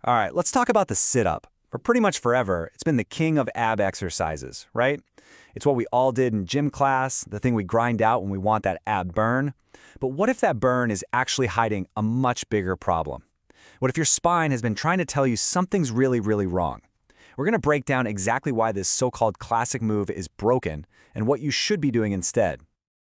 All right, let's talk about the sit-up. For pretty much forever, it's been the king of ab exercises, right? It's what we all did in gym class, the thing we grind out when we want that ab burn. But what if that burn is actually hiding a much bigger problem? What if your spine has been trying to tell you something's really, really wrong? We're going to break down exactly why this so-called classic move is broken and what you should be doing instead.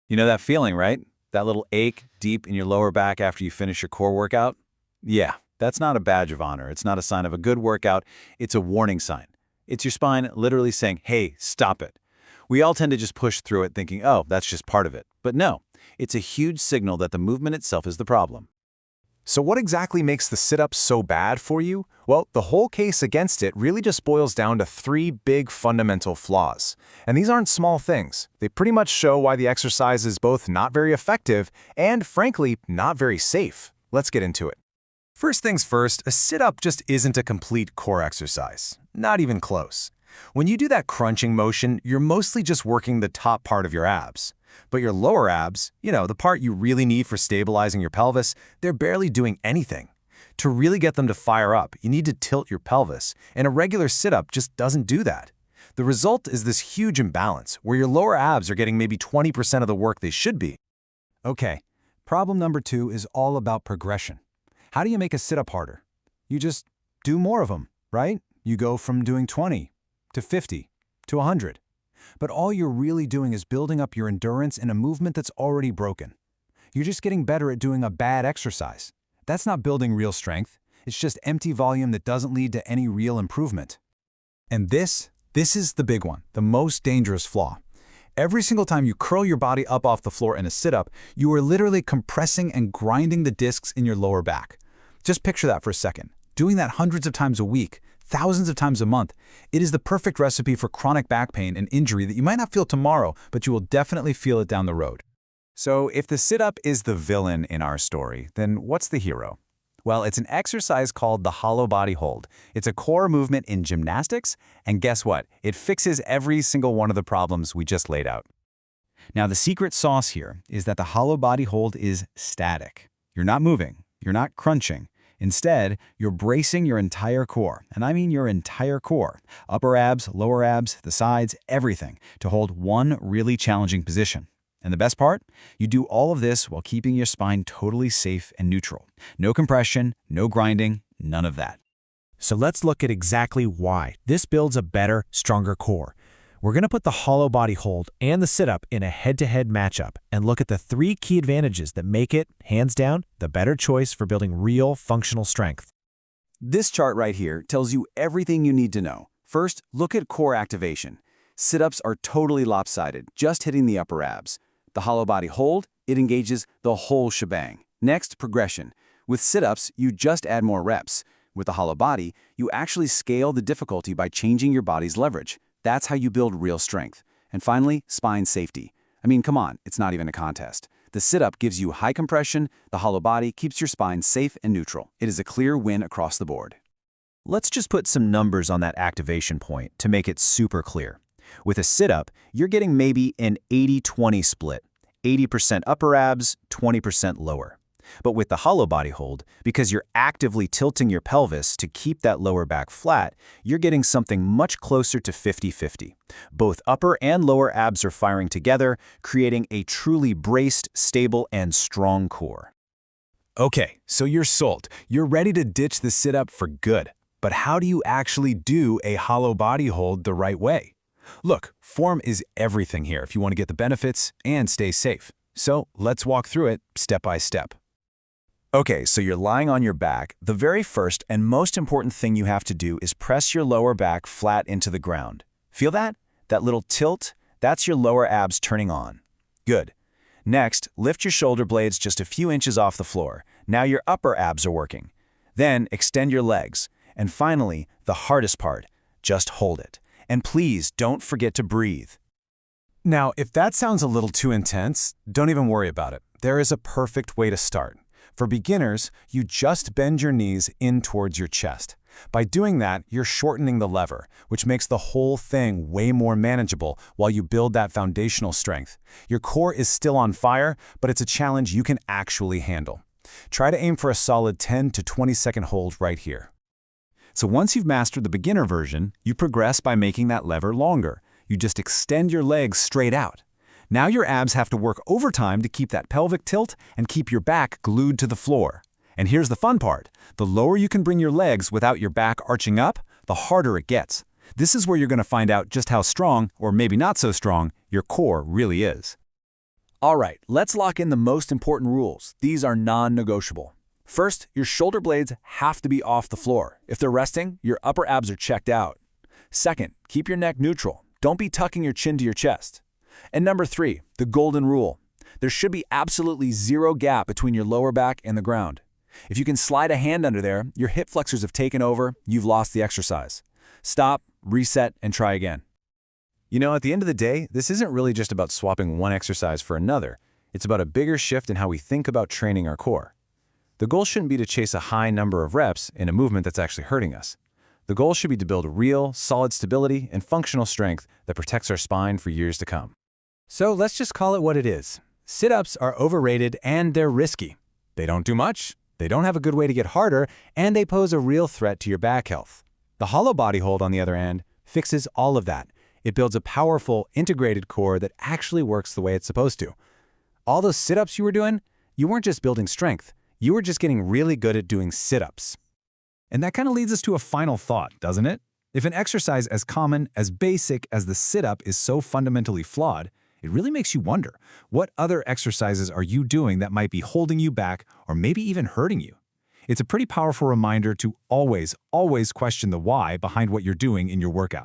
You know that feeling, right? That little ache deep in your lower back after you finish your core workout? Yeah, that's not a badge of honor. It's not a sign of a good workout. It's a warning sign. It's your spine literally saying, hey, stop it. We all tend to just push through it thinking, oh, that's just part of it. But no, it's a huge signal that the movement itself is the problem. So what exactly makes the sit-up so bad for you? Well, the whole case against it really just boils down to three big fundamental flaws. And these aren't small things. They pretty much show why the exercise is both not very effective and, frankly, not very safe. Let's get into it. First things first, a sit-up just isn't a complete core exercise. Not even close. When you do that crunching motion, you're mostly just working the top part of your abs. But your lower abs, the part you really need for stabilizing your pelvis, they're barely doing anything. To really get them to fire up, you need to tilt your pelvis, and a regular sit-up just doesn't do that. The result is this huge imbalance, where your lower abs are getting maybe 20% of the work they should be. Okay, problem number 2 is all about progression. How do you make a sit-up harder? You just do more of them, right? You go from doing 20 to 50 to 100. But all you're really doing is building up your endurance in a movement that's already broken. You're just getting better at doing a bad exercise. That's not building real strength. It's just empty volume that doesn't lead to any real improvement. And this is the big one, the most dangerous flaw. Every single time you curl your body up off the floor in a sit-up, you are literally compressing and grinding the discs in your lower back. Just picture that for a second. Doing that hundreds of times a week, thousands of times a month, it is the perfect recipe for chronic back pain and injury that you might not feel tomorrow, but you will definitely feel it down the road. So if the sit-up is the villain in our story, then what's the hero? Well, it's an exercise called the hollow body hold. It's a core movement in gymnastics, and guess what? It fixes every single one of the problems we just laid out. Now, the secret sauce here is that the hollow body hold is static. You're not moving. You're not crunching. Instead, you're bracing your entire core, and I mean your entire core, upper abs, lower abs, the sides, everything, to hold one really challenging position. And the best part? You do all of this while keeping your spine totally safe and neutral. No compression, no grinding, none of that. So let's look at exactly why this builds a better, stronger core. We're going to put the hollow body hold and the sit-up in a head-to-head matchup and look at the 3 key advantages that make it, hands down, the better choice for building real functional strength. This chart right here tells you everything you need to know. First, look at core activation. Sit-ups are totally lopsided, just hitting the upper abs. The hollow body hold, it engages the whole shebang. Next, progression. With sit-ups, you just add more reps. With the hollow body, you actually scale the difficulty by changing your body's leverage. That's how you build real strength. And finally, spine safety. I mean, come on, it's not even a contest. The sit-up gives you high compression, the hollow body keeps your spine safe and neutral. It is a clear win across the board. Let's just put some numbers on that activation point to make it super clear. With a sit-up, you're getting maybe an 80-20 split, 80% upper abs, 20% lower. But with the hollow body hold, because you're actively tilting your pelvis to keep that lower back flat, you're getting something much closer to 50-50. Both upper and lower abs are firing together, creating a truly braced, stable, and strong core. Okay, so you're sold. You're ready to ditch the sit-up for good. But how do you actually do a hollow body hold the right way? Look, form is everything here if you want to get the benefits and stay safe. So let's walk through it step by step. Okay, so you're lying on your back. The very first and most important thing you have to do is press your lower back flat into the ground. Feel that? That little tilt? That's your lower abs turning on. Good. Next, lift your shoulder blades just a few inches off the floor. Now your upper abs are working. Then extend your legs. And finally, the hardest part, just hold it. And please don't forget to breathe. Now, if that sounds a little too intense, don't even worry about it. There is a perfect way to start. For beginners, you just bend your knees in towards your chest. By doing that, you're shortening the lever, which makes the whole thing way more manageable while you build that foundational strength. Your core is still on fire, but it's a challenge you can actually handle. Try to aim for a solid 10 to 20 second hold right here. So once you've mastered the beginner version, you progress by making that lever longer. You just extend your legs straight out. Now your abs have to work overtime to keep that pelvic tilt and keep your back glued to the floor. And here's the fun part. The lower you can bring your legs without your back arching up, the harder it gets. This is where you're going to find out just how strong, or maybe not so strong, your core really is. All right, let's lock in the most important rules. These are non-negotiable. First, your shoulder blades have to be off the floor. If they're resting, your upper abs are checked out. Second, keep your neck neutral. Don't be tucking your chin to your chest. And number 3, the golden rule. There should be absolutely zero gap between your lower back and the ground. If you can slide a hand under there, your hip flexors have taken over, you've lost the exercise. Stop, reset, and try again. You know, at the end of the day, this isn't really just about swapping one exercise for another. It's about a bigger shift in how we think about training our core. The goal shouldn't be to chase a high number of reps in a movement that's actually hurting us. The goal should be to build real, solid stability and functional strength that protects our spine for years to come. So let's just call it what it is. Sit-ups are overrated and they're risky. They don't do much, they don't have a good way to get harder, and they pose a real threat to your back health. The hollow body hold, on the other hand, fixes all of that. It builds a powerful, integrated core that actually works the way it's supposed to. All those sit-ups you were doing, you weren't just building strength, you were just getting really good at doing sit-ups. And that kind of leads us to a final thought, doesn't it? If an exercise as common, as basic as the sit-up is so fundamentally flawed, it really makes you wonder, what other exercises are you doing that might be holding you back or maybe even hurting you? It's a pretty powerful reminder to always question the why behind what you're doing in your workout.